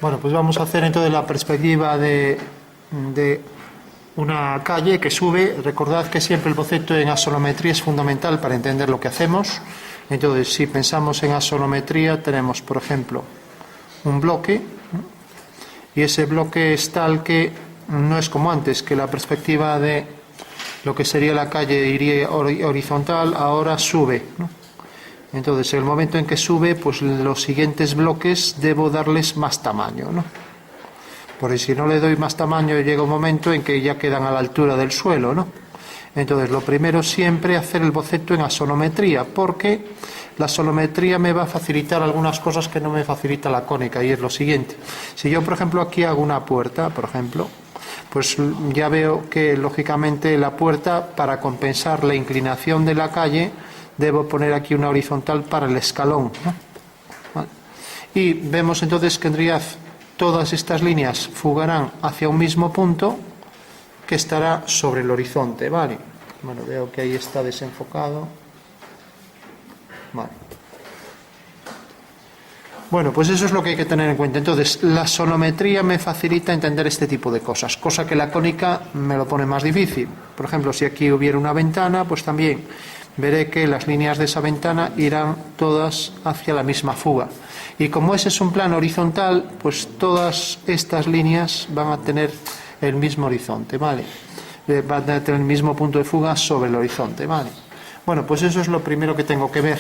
Bueno, pues vamos a hacer entonces la perspectiva de una calle que sube. Recordad que siempre el boceto en axonometría es fundamental para entender lo que hacemos. Entonces, si pensamos en axonometría, tenemos, por ejemplo, un bloque, y ese bloque es tal que no es como antes, que la perspectiva de lo que sería la calle iría horizontal, ahora sube, ¿no? Entonces, en el momento en que sube, pues los siguientes bloques debo darles más tamaño, ¿no? Porque si no le doy más tamaño, llega un momento en que ya quedan a la altura del suelo, ¿no? Entonces, lo primero siempre hacer el boceto en axonometría, porque la axonometría me va a facilitar algunas cosas que no me facilita la cónica, y es lo siguiente. Si yo, por ejemplo, aquí hago una puerta, por ejemplo, pues ya veo que, lógicamente, la puerta, para compensar la inclinación de la calle, debo poner aquí una horizontal para el escalón, ¿no? ¿Vale? Y vemos entonces que en realidad todas estas líneas fugarán hacia un mismo punto que estará sobre el horizonte, ¿vale? Bueno, veo que ahí está desenfocado. Vale. Bueno, pues eso es lo que hay que tener en cuenta. Entonces, la axonometría me facilita entender este tipo de cosas, cosa que la cónica me lo pone más difícil. Por ejemplo, si aquí hubiera una ventana, pues también veré que las líneas de esa ventana irán todas hacia la misma fuga. Y como ese es un plano horizontal, pues todas estas líneas van a tener el mismo horizonte, ¿vale? Van a tener el mismo punto de fuga sobre el horizonte, ¿vale? Bueno, pues eso es lo primero que tengo que ver.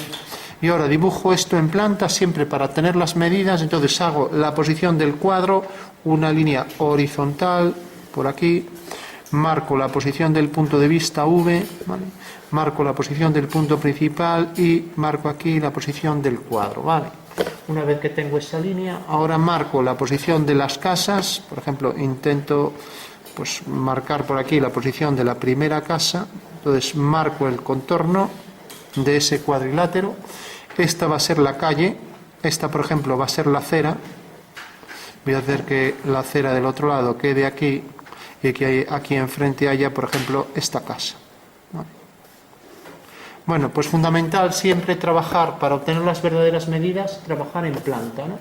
Y ahora dibujo esto en planta siempre para tener las medidas. Entonces hago la posición del cuadro, una línea horizontal por aquí, marco la posición del punto de vista V, ¿vale? Marco la posición del punto principal y marco aquí la posición del cuadro, ¿vale? Una vez que tengo esa línea, ahora marco la posición de las casas. Por ejemplo, intento pues marcar por aquí la posición de la primera casa. Entonces marco el contorno de ese cuadrilátero. Esta va a ser la calle, esta, por ejemplo, va a ser la acera. Voy a hacer que la acera del otro lado quede aquí y que aquí enfrente haya, por ejemplo, esta casa. ¿Vale? Bueno, pues fundamental siempre trabajar, para obtener las verdaderas medidas, trabajar en planta, ¿no?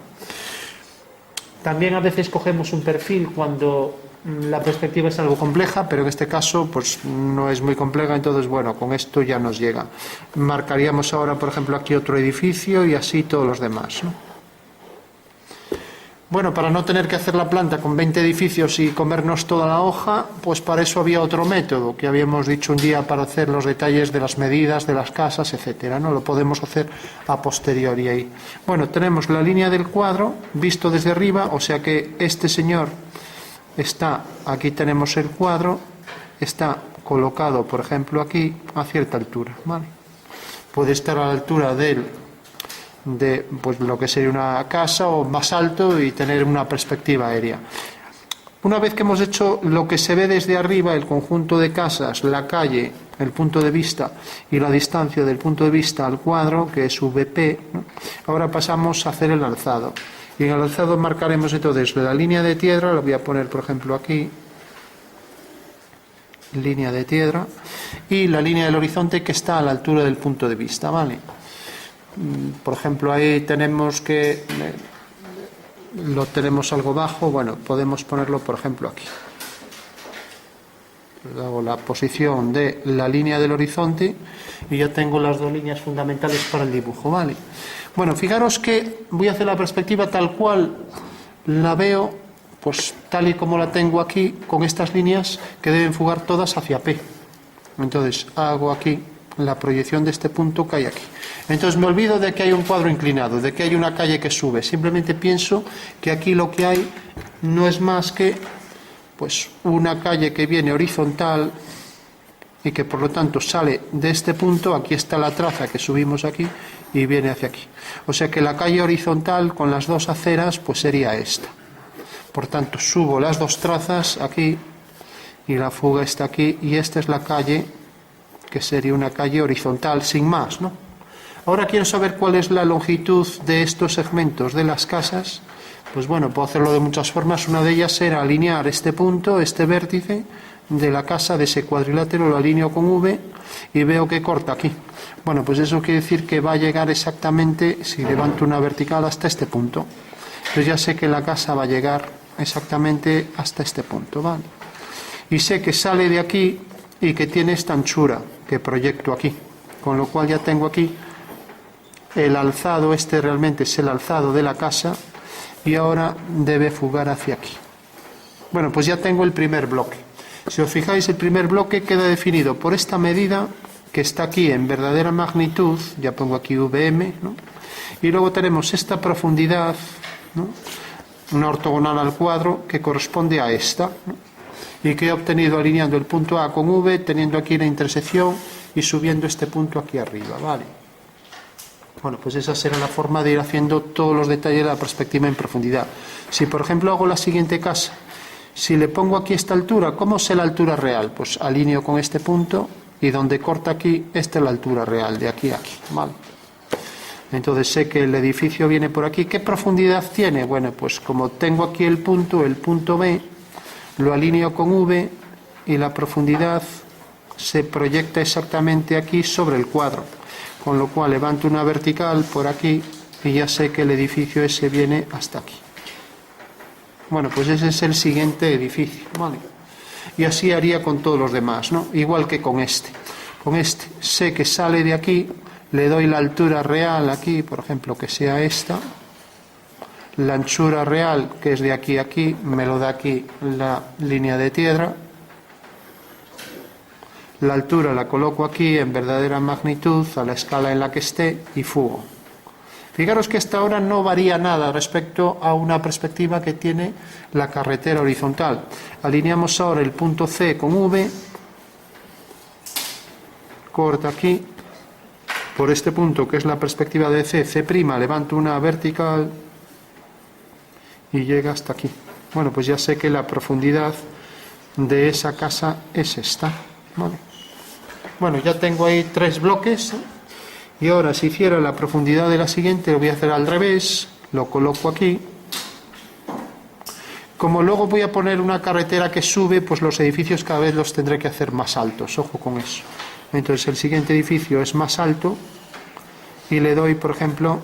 También a veces cogemos un perfil cuando la perspectiva es algo compleja, pero en este caso pues no es muy compleja. Entonces, bueno, con esto ya nos llega. Marcaríamos ahora, por ejemplo, aquí otro edificio y así todos los demás, ¿no? Bueno, para no tener que hacer la planta con 20 edificios y comernos toda la hoja, pues para eso había otro método que habíamos dicho un día, para hacer los detalles de las medidas de las casas, etcétera, ¿no? Lo podemos hacer a posteriori ahí. Bueno, tenemos la línea del cuadro visto desde arriba, o sea que este señor está, aquí tenemos el cuadro, está colocado, por ejemplo, aquí a cierta altura, ¿vale? Puede estar a la altura de pues lo que sería una casa, o más alto, y tener una perspectiva aérea. Una vez que hemos hecho lo que se ve desde arriba, el conjunto de casas, la calle, el punto de vista y la distancia del punto de vista al cuadro, que es VP, ¿no? Ahora pasamos a hacer el alzado. Y en el alzado marcaremos entonces la línea de tierra, la voy a poner, por ejemplo, aquí, línea de tierra, y la línea del horizonte que está a la altura del punto de vista, ¿vale? Por ejemplo, ahí tenemos que lo tenemos algo bajo. Bueno, podemos ponerlo, por ejemplo, aquí. Hago la posición de la línea del horizonte y ya tengo las dos líneas fundamentales para el dibujo, ¿vale? Bueno, fijaros que voy a hacer la perspectiva tal cual la veo, pues tal y como la tengo aquí, con estas líneas que deben fugar todas hacia P. Entonces hago aquí la proyección de este punto que hay aquí. Entonces me olvido de que hay un cuadro inclinado, de que hay una calle que sube. Simplemente pienso que aquí lo que hay no es más que pues una calle que viene horizontal y que por lo tanto sale de este punto. Aquí está la traza que subimos aquí y viene hacia aquí. O sea que la calle horizontal con las dos aceras pues sería esta. Por tanto, subo las dos trazas aquí y la fuga está aquí, y esta es la calle, que sería una calle horizontal sin más, ¿no? Ahora quiero saber cuál es la longitud de estos segmentos de las casas. Pues bueno, puedo hacerlo de muchas formas. Una de ellas será alinear este punto, este vértice de la casa, de ese cuadrilátero, lo alineo con V y veo que corta aquí. Bueno, pues eso quiere decir que va a llegar exactamente, si levanto una vertical, hasta este punto. Entonces ya sé que la casa va a llegar exactamente hasta este punto, ¿vale? Y sé que sale de aquí y que tiene esta anchura que proyecto aquí, con lo cual ya tengo aquí el alzado, este realmente es el alzado de la casa, y ahora debe fugar hacia aquí. Bueno, pues ya tengo el primer bloque. Si os fijáis, el primer bloque queda definido por esta medida que está aquí en verdadera magnitud, ya pongo aquí VM, ¿no? Y luego tenemos esta profundidad, ¿no? Una ortogonal al cuadro que corresponde a esta, ¿no? Y que he obtenido alineando el punto A con V, teniendo aquí la intersección y subiendo este punto aquí arriba, ¿vale? Bueno, pues esa será la forma de ir haciendo todos los detalles de la perspectiva en profundidad. Si, por ejemplo, hago la siguiente casa, si le pongo aquí esta altura, ¿cómo sé la altura real? Pues alineo con este punto y donde corta aquí, esta es la altura real, de aquí a aquí, ¿vale? Entonces sé que el edificio viene por aquí. ¿Qué profundidad tiene? Bueno, pues como tengo aquí el punto B, lo alineo con V y la profundidad se proyecta exactamente aquí sobre el cuadro, con lo cual levanto una vertical por aquí y ya sé que el edificio ese viene hasta aquí. Bueno, pues ese es el siguiente edificio, ¿vale? Y así haría con todos los demás, ¿no? Igual que con este. Con este sé que sale de aquí, le doy la altura real aquí, por ejemplo, que sea esta. La anchura real, que es de aquí a aquí, me lo da aquí la línea de tierra. La altura la coloco aquí en verdadera magnitud, a la escala en la que esté, y fugo. Fijaros que hasta ahora no varía nada respecto a una perspectiva que tiene la carretera horizontal. Alineamos ahora el punto C con V, corta aquí, por este punto que es la perspectiva de C', levanto una vertical y llega hasta aquí. Bueno, pues ya sé que la profundidad de esa casa es esta, ¿vale? Bueno, ya tengo ahí 3 bloques, y ahora si hiciera la profundidad de la siguiente, lo voy a hacer al revés, lo coloco aquí. Como luego voy a poner una carretera que sube, pues los edificios cada vez los tendré que hacer más altos, ojo con eso. Entonces el siguiente edificio es más alto y le doy, por ejemplo,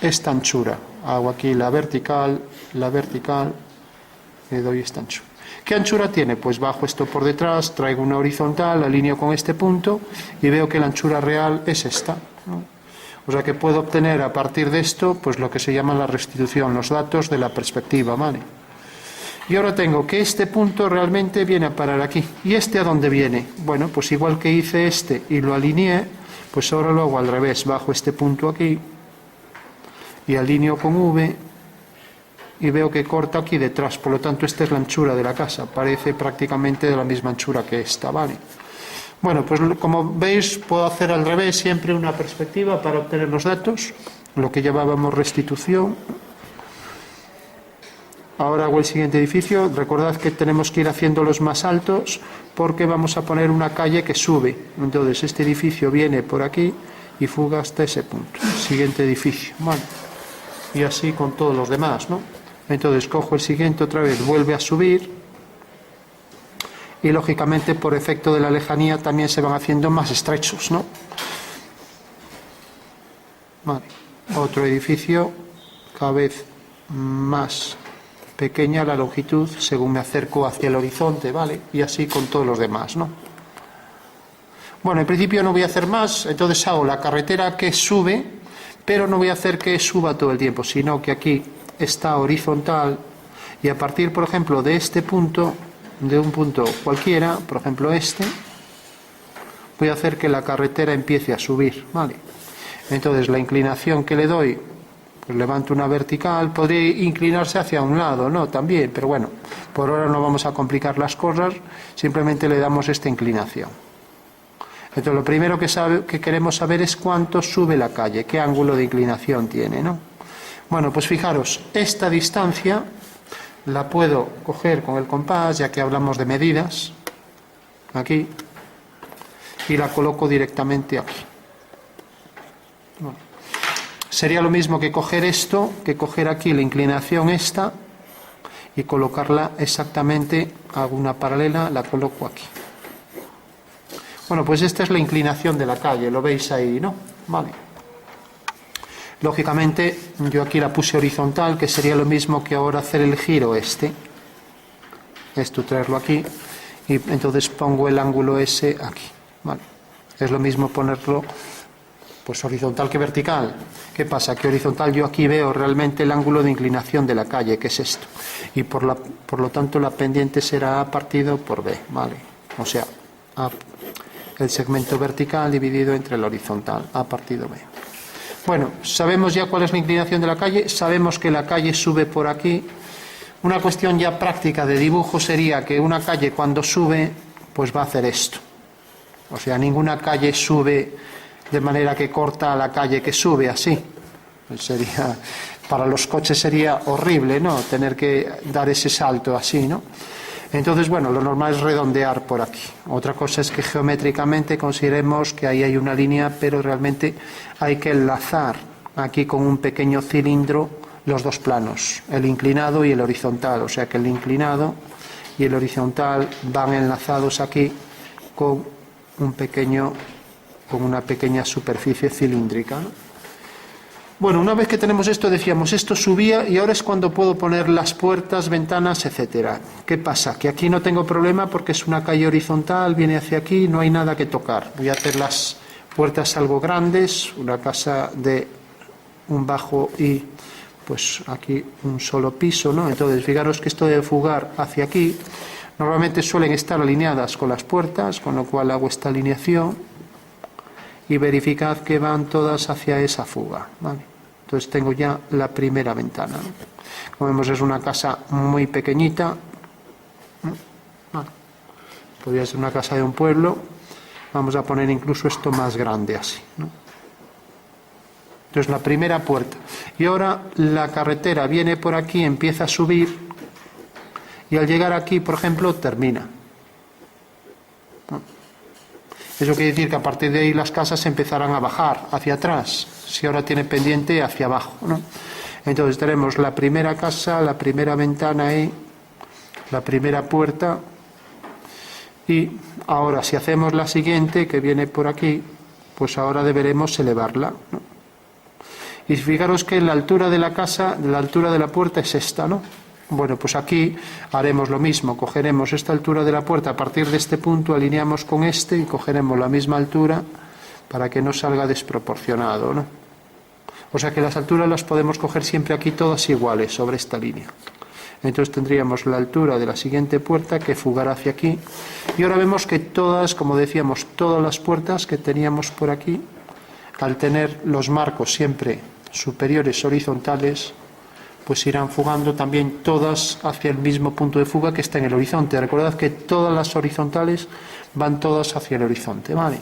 esta anchura. Hago aquí la vertical, le doy esta anchura. ¿Qué anchura tiene? Pues bajo esto por detrás, traigo una horizontal, alineo con este punto y veo que la anchura real es esta, ¿no? O sea que puedo obtener a partir de esto pues lo que se llama la restitución, los datos de la perspectiva, ¿vale? Y ahora tengo que este punto realmente viene a parar aquí. ¿Y este a dónde viene? Bueno, pues igual que hice este y lo alineé, pues ahora lo hago al revés, bajo este punto aquí y alineo con V y veo que corta aquí detrás, por lo tanto esta es la anchura de la casa, parece prácticamente de la misma anchura que esta, ¿vale? Bueno, pues como veis puedo hacer al revés siempre una perspectiva para obtener los datos, lo que llamábamos restitución. Ahora hago el siguiente edificio. Recordad que tenemos que ir haciendo los más altos porque vamos a poner una calle que sube. Entonces este edificio viene por aquí y fuga hasta ese punto. Siguiente edificio, ¿vale? Y así con todos los demás, ¿no? Entonces cojo el siguiente otra vez, vuelve a subir y lógicamente por efecto de la lejanía también se van haciendo más estrechos, ¿no? Vale. Otro edificio, cada vez más pequeña la longitud según me acerco hacia el horizonte, ¿vale? Y así con todos los demás, ¿no? Bueno, en principio no voy a hacer más, entonces hago la carretera que sube, pero no voy a hacer que suba todo el tiempo, sino que aquí está horizontal y a partir, por ejemplo, de este punto, de un punto cualquiera, por ejemplo este, voy a hacer que la carretera empiece a subir, ¿vale? Entonces la inclinación que le doy, pues levanto una vertical, podría inclinarse hacia un lado, ¿no? También, pero bueno, por ahora no vamos a complicar las cosas, simplemente le damos esta inclinación. Entonces lo primero que queremos saber es cuánto sube la calle, qué ángulo de inclinación tiene, ¿no? Bueno, pues fijaros, esta distancia la puedo coger con el compás, ya que hablamos de medidas, aquí, y la coloco directamente aquí. Bueno, sería lo mismo que coger esto, que coger aquí la inclinación esta y colocarla exactamente, hago una paralela, la coloco aquí. Bueno, pues esta es la inclinación de la calle, lo veis ahí, ¿no? Vale. Lógicamente, yo aquí la puse horizontal, que sería lo mismo que ahora hacer el giro este. Esto traerlo aquí, y entonces pongo el ángulo ese aquí. Vale. Es lo mismo ponerlo pues horizontal que vertical. ¿Qué pasa? Que horizontal yo aquí veo realmente el ángulo de inclinación de la calle, que es esto. Y por lo tanto la pendiente será A partido por B. Vale. O sea, el segmento vertical dividido entre el horizontal, A partido B. Bueno, sabemos ya cuál es la inclinación de la calle, sabemos que la calle sube por aquí. Una cuestión ya práctica de dibujo sería que una calle cuando sube, pues va a hacer esto. O sea, ninguna calle sube de manera que corta a la calle que sube así. Sería, para los coches sería horrible, ¿no? Tener que dar ese salto así, ¿no? Entonces, bueno, lo normal es redondear por aquí. Otra cosa es que geométricamente consideremos que ahí hay una línea, pero realmente hay que enlazar aquí con un pequeño cilindro los dos planos, el inclinado y el horizontal. O sea que el inclinado y el horizontal van enlazados aquí con una pequeña superficie cilíndrica, ¿no? Bueno, una vez que tenemos esto, decíamos, esto subía y ahora es cuando puedo poner las puertas, ventanas, etcétera. ¿Qué pasa? Que aquí no tengo problema porque es una calle horizontal, viene hacia aquí, no hay nada que tocar. Voy a hacer las puertas algo grandes, una casa de un bajo y pues aquí un solo piso, ¿no? Entonces, fijaros que esto debe fugar hacia aquí. Normalmente suelen estar alineadas con las puertas, con lo cual hago esta alineación y verificad que van todas hacia esa fuga, ¿vale? Entonces tengo ya la primera ventana, ¿no? Como vemos, es una casa muy pequeñita, ¿vale? Podría ser una casa de un pueblo. Vamos a poner incluso esto más grande así, ¿no? Entonces la primera puerta. Y ahora la carretera viene por aquí, empieza a subir y al llegar aquí, por ejemplo, termina. Eso quiere decir que a partir de ahí las casas empezarán a bajar hacia atrás, si ahora tiene pendiente hacia abajo, ¿no? Entonces tenemos la primera casa, la primera ventana ahí, la primera puerta, y ahora si hacemos la siguiente, que viene por aquí, pues ahora deberemos elevarla, ¿no? Y fijaros que la altura de la casa, la altura de la puerta es esta, ¿no? Bueno, pues aquí haremos lo mismo, cogeremos esta altura de la puerta, a partir de este punto alineamos con este y cogeremos la misma altura para que no salga desproporcionado, ¿no? O sea que las alturas las podemos coger siempre aquí todas iguales sobre esta línea. Entonces tendríamos la altura de la siguiente puerta que fugará hacia aquí. Y ahora vemos que todas, como decíamos, todas las puertas que teníamos por aquí, al tener los marcos siempre superiores horizontales, pues irán fugando también todas hacia el mismo punto de fuga que está en el horizonte. Recordad que todas las horizontales van todas hacia el horizonte, ¿vale?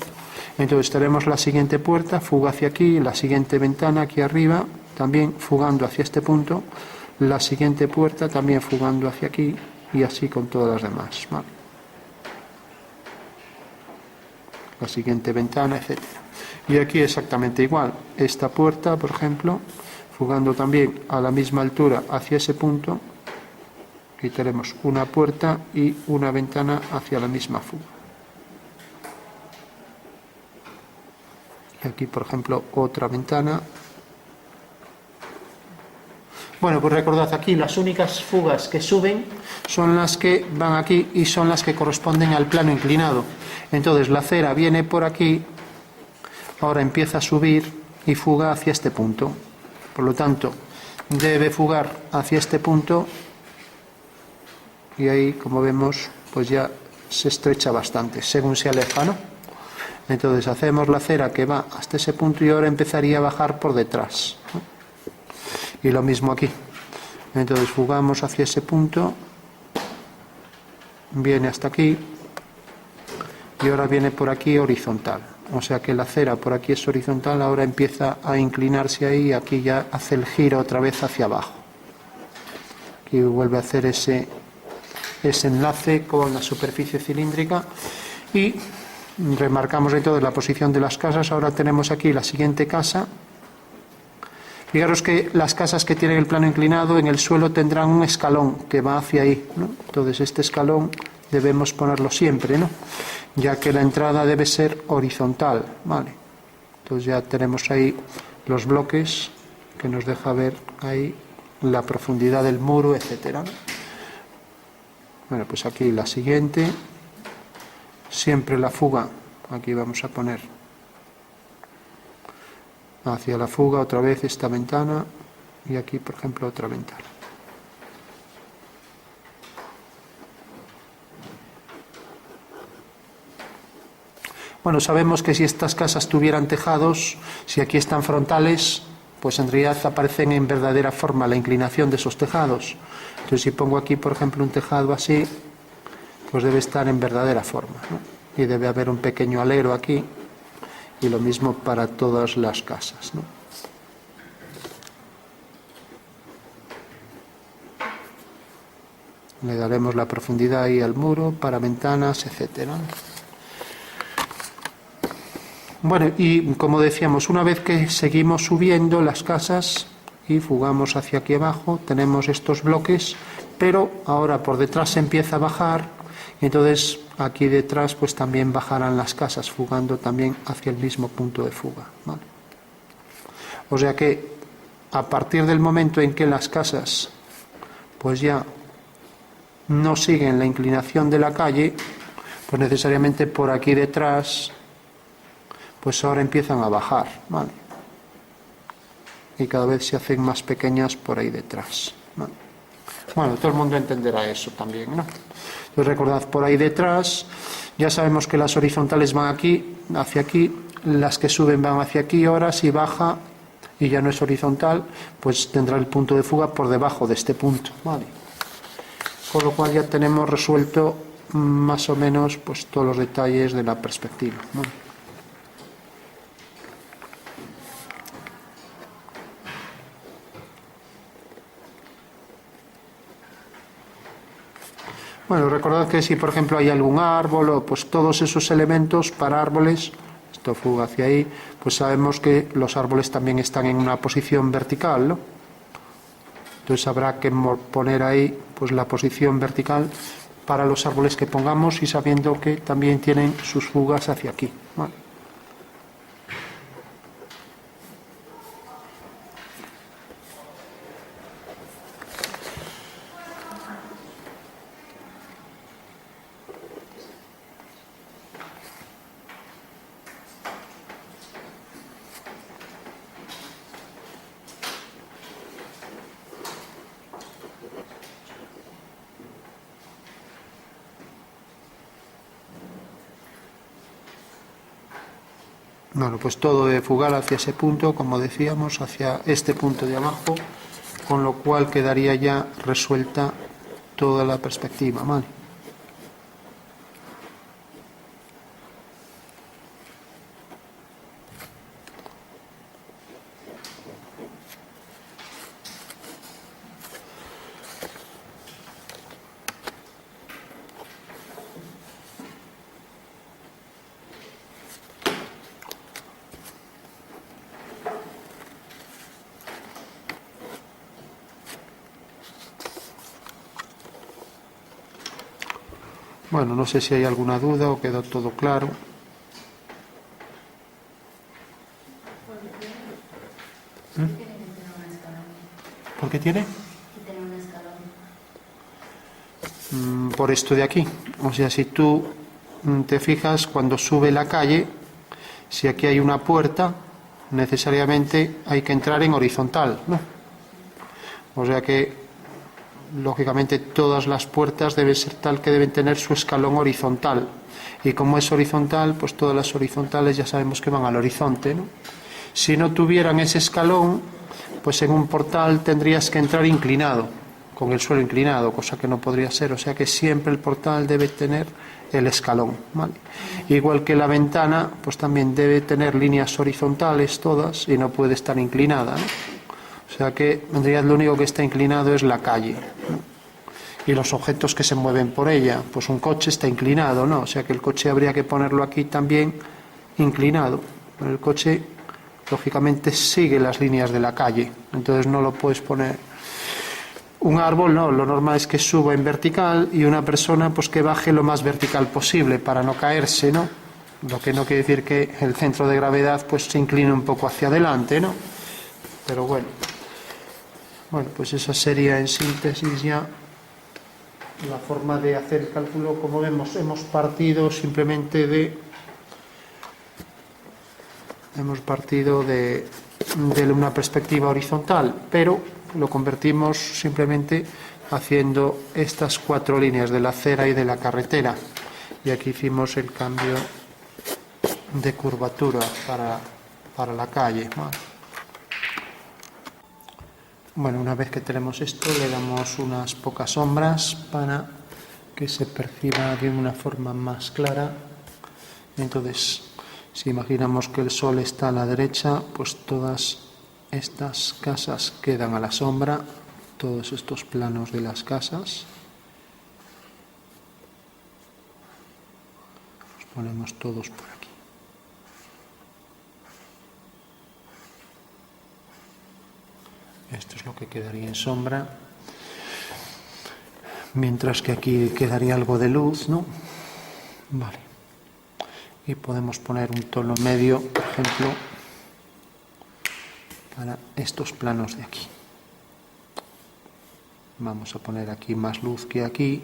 Entonces tenemos la siguiente puerta, fuga hacia aquí, la siguiente ventana aquí arriba, también fugando hacia este punto, la siguiente puerta también fugando hacia aquí y así con todas las demás, ¿vale? La siguiente ventana, etcétera. Y aquí exactamente igual, esta puerta, por ejemplo, fugando también a la misma altura hacia ese punto, y tenemos una puerta y una ventana hacia la misma fuga. Y aquí, por ejemplo, otra ventana. Bueno, pues recordad, aquí las únicas fugas que suben son las que van aquí y son las que corresponden al plano inclinado. Entonces la acera viene por aquí, ahora empieza a subir y fuga hacia este punto. Por lo tanto, debe fugar hacia este punto y ahí, como vemos, pues ya se estrecha bastante según se aleja, ¿no? Entonces hacemos la acera que va hasta ese punto y ahora empezaría a bajar por detrás, ¿no? Y lo mismo aquí. Entonces fugamos hacia ese punto, viene hasta aquí y ahora viene por aquí horizontal. O sea que la acera por aquí es horizontal, ahora empieza a inclinarse ahí y aquí ya hace el giro otra vez hacia abajo. Aquí vuelve a hacer ese enlace con la superficie cilíndrica y remarcamos entonces la posición de las casas. Ahora tenemos aquí la siguiente casa. Fijaros que las casas que tienen el plano inclinado en el suelo tendrán un escalón que va hacia ahí, ¿no? Entonces este escalón debemos ponerlo siempre, ¿no? Ya que la entrada debe ser horizontal, ¿vale? Entonces ya tenemos ahí los bloques que nos deja ver ahí la profundidad del muro, etcétera, ¿no? Bueno, pues aquí la siguiente, siempre la fuga, aquí vamos a poner hacia la fuga otra vez esta ventana y aquí, por ejemplo, otra ventana. Bueno, sabemos que si estas casas tuvieran tejados, si aquí están frontales, pues en realidad aparecen en verdadera forma la inclinación de esos tejados. Entonces, si pongo aquí, por ejemplo, un tejado así, pues debe estar en verdadera forma, ¿no? Y debe haber un pequeño alero aquí, y lo mismo para todas las casas, ¿no? Le daremos la profundidad ahí al muro, para ventanas, etcétera. Bueno, y como decíamos, una vez que seguimos subiendo las casas y fugamos hacia aquí abajo, tenemos estos bloques, pero ahora por detrás se empieza a bajar, y entonces aquí detrás pues también bajarán las casas, fugando también hacia el mismo punto de fuga, ¿vale? O sea que a partir del momento en que las casas pues ya no siguen la inclinación de la calle, pues necesariamente por aquí detrás pues ahora empiezan a bajar, ¿vale? Y cada vez se hacen más pequeñas por ahí detrás, ¿vale? Bueno, todo el mundo entenderá eso también, ¿no? Entonces recordad, por ahí detrás ya sabemos que las horizontales van aquí, hacia aquí, las que suben van hacia aquí. Ahora si baja y ya no es horizontal, pues tendrá el punto de fuga por debajo de este punto, ¿vale? Con lo cual ya tenemos resuelto más o menos pues todos los detalles de la perspectiva, ¿no? Bueno, recordad que si por ejemplo hay algún árbol o pues todos esos elementos para árboles, esto fuga hacia ahí, pues sabemos que los árboles también están en una posición vertical, ¿no? Entonces habrá que poner ahí pues la posición vertical para los árboles que pongamos y sabiendo que también tienen sus fugas hacia aquí, ¿vale? Bueno, pues todo debe fugar hacia ese punto, como decíamos, hacia este punto de abajo, con lo cual quedaría ya resuelta toda la perspectiva, ¿vale? Bueno, no sé si hay alguna duda o quedó todo claro. ¿Por qué tiene? Por esto de aquí. O sea, si tú te fijas, cuando sube la calle, si aquí hay una puerta, necesariamente hay que entrar en horizontal, ¿no? O sea que lógicamente todas las puertas deben ser tal que deben tener su escalón horizontal, y como es horizontal, pues todas las horizontales ya sabemos que van al horizonte, ¿no? Si no tuvieran ese escalón, pues en un portal tendrías que entrar inclinado, con el suelo inclinado, cosa que no podría ser. O sea que siempre el portal debe tener el escalón, ¿vale? Igual que la ventana, pues también debe tener líneas horizontales todas y no puede estar inclinada, ¿no? O sea que en realidad lo único que está inclinado es la calle, ¿no? Y los objetos que se mueven por ella. Pues un coche está inclinado, ¿no? O sea que el coche habría que ponerlo aquí también inclinado. El coche lógicamente sigue las líneas de la calle, entonces no lo puedes poner. Un árbol no, lo normal es que suba en vertical, y una persona pues que baje lo más vertical posible para no caerse, ¿no? Lo que no quiere decir que el centro de gravedad pues se incline un poco hacia adelante, ¿no? Pero bueno. Bueno, pues esa sería en síntesis ya la forma de hacer el cálculo. Como vemos, hemos partido simplemente de una perspectiva horizontal, pero lo convertimos simplemente haciendo estas 4 líneas de la acera y de la carretera. Y aquí hicimos el cambio de curvatura para la calle. Bueno, una vez que tenemos esto, le damos unas pocas sombras para que se perciba de una forma más clara. Entonces, si imaginamos que el sol está a la derecha, pues todas estas casas quedan a la sombra, todos estos planos de las casas. Los ponemos todos por aquí. Esto es lo que quedaría en sombra. Mientras que aquí quedaría algo de luz, ¿no? Vale. Y podemos poner un tono medio, por ejemplo, para estos planos de aquí. Vamos a poner aquí más luz que aquí,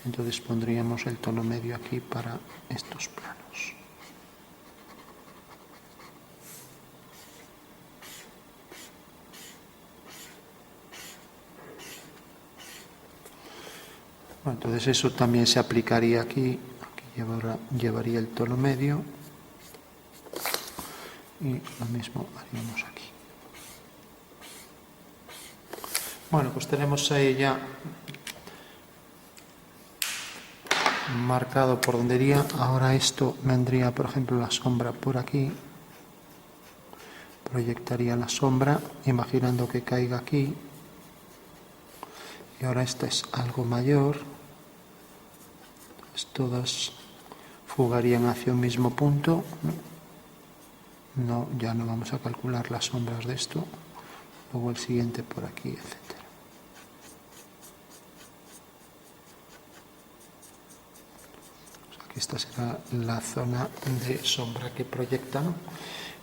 entonces pondríamos el tono medio aquí para estos planos. Bueno, entonces eso también se aplicaría aquí, llevaría el tono medio y lo mismo haríamos aquí. Bueno, pues tenemos ahí ya marcado por donde iría. Ahora esto vendría, por ejemplo, la sombra por aquí. Proyectaría la sombra, imaginando que caiga aquí. Y ahora esta es algo mayor. Entonces todas fugarían hacia un mismo punto. No, ya no vamos a calcular las sombras de esto. Luego el siguiente por aquí, etc. Esta será la zona de sombra que proyecta, ¿no?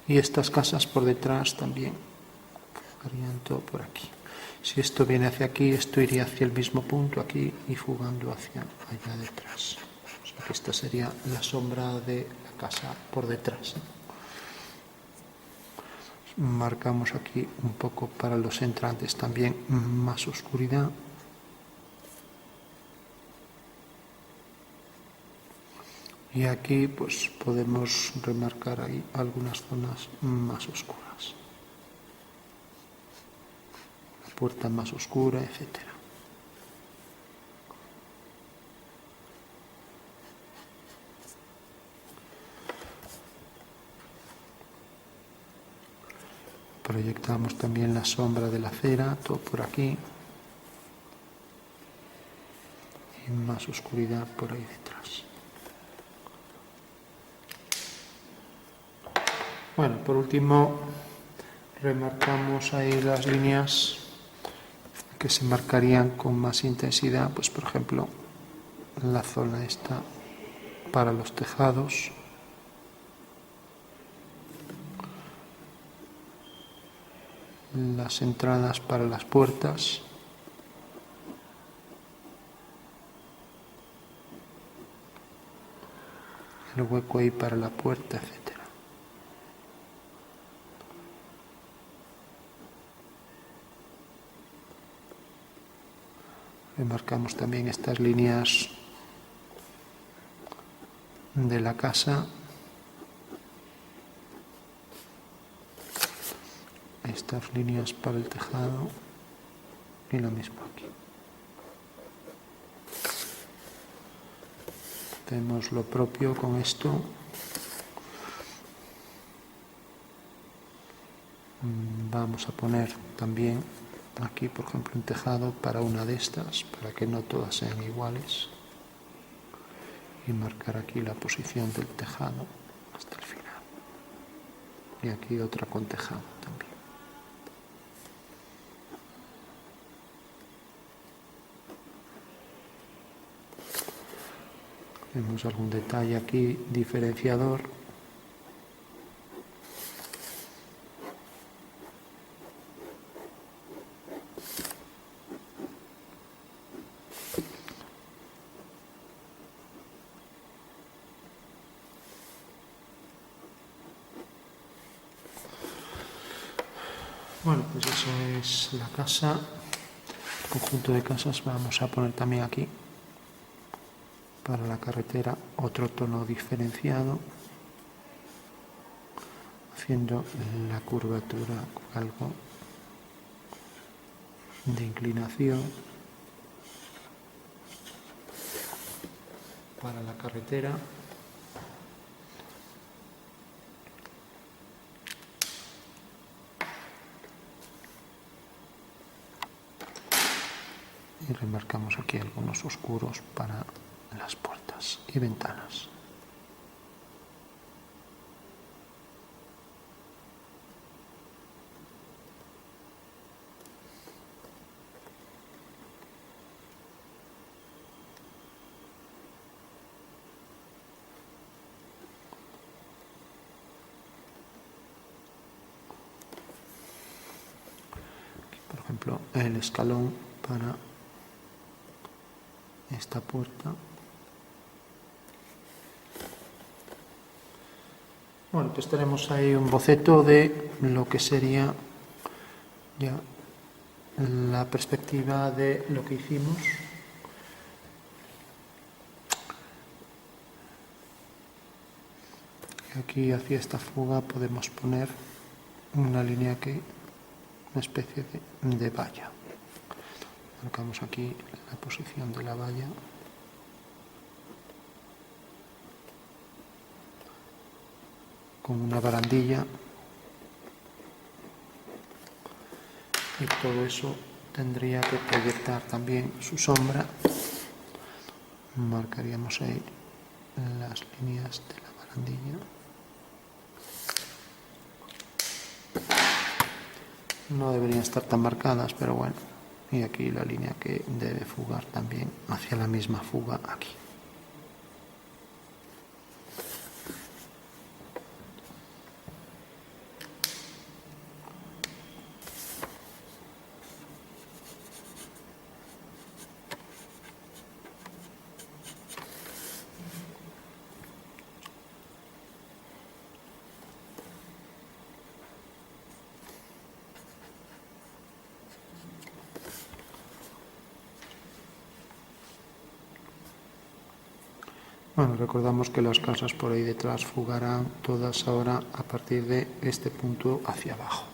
Y estas casas por detrás también fugarían todo por aquí. Si esto viene hacia aquí, esto iría hacia el mismo punto aquí y fugando hacia allá detrás. O sea que esta sería la sombra de la casa por detrás, ¿no? Marcamos aquí un poco para los entrantes también más oscuridad. Y aquí pues podemos remarcar ahí algunas zonas más oscuras. La puerta más oscura, etcétera. Proyectamos también la sombra de la acera, todo por aquí. Y más oscuridad por ahí detrás. Bueno, por último, remarcamos ahí las líneas que se marcarían con más intensidad, pues por ejemplo, la zona esta para los tejados. Las entradas para las puertas. El hueco ahí para la puerta, etc. Remarcamos también estas líneas de la casa. Estas líneas para el tejado y lo mismo aquí. Hacemos lo propio con esto. Vamos a poner también aquí, por ejemplo, un tejado para una de estas, para que no todas sean iguales. Y marcar aquí la posición del tejado hasta el final. Y aquí otra con tejado también. Vemos algún detalle aquí diferenciador. Bueno, pues eso es la casa, conjunto de casas. Vamos a poner también aquí para la carretera otro tono diferenciado, haciendo la curvatura con algo de inclinación para la carretera. Y remarcamos aquí algunos oscuros para las puertas y ventanas. Aquí, por ejemplo, el escalón para esta puerta. Bueno, pues tenemos ahí un boceto de lo que sería ya la perspectiva de lo que hicimos. Aquí hacia esta fuga podemos poner una línea una especie de valla. Marcamos aquí la posición de la valla. Con una barandilla. Y todo eso tendría que proyectar también su sombra. Marcaríamos ahí las líneas de la barandilla. No deberían estar tan marcadas, pero bueno. Y aquí la línea que debe fugar también hacia la misma fuga aquí. Bueno, recordamos que las casas por ahí detrás fugarán todas ahora a partir de este punto hacia abajo.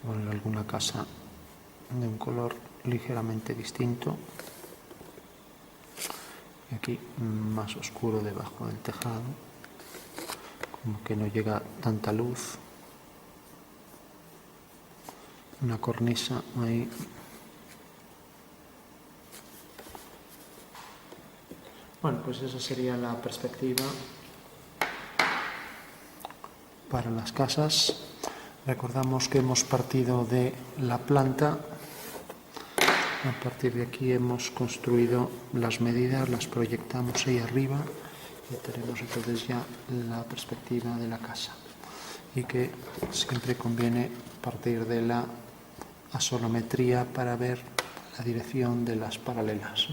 Poner alguna casa de un color ligeramente distinto. Y aquí más oscuro debajo del tejado, como que no llega tanta luz. Una cornisa ahí. Bueno, pues esa sería la perspectiva para las casas. Recordamos que hemos partido de la planta. A partir de aquí hemos construido las medidas, las proyectamos ahí arriba y tenemos entonces ya la perspectiva de la casa. Y que siempre conviene partir de la asonometría para ver la dirección de las paralelas.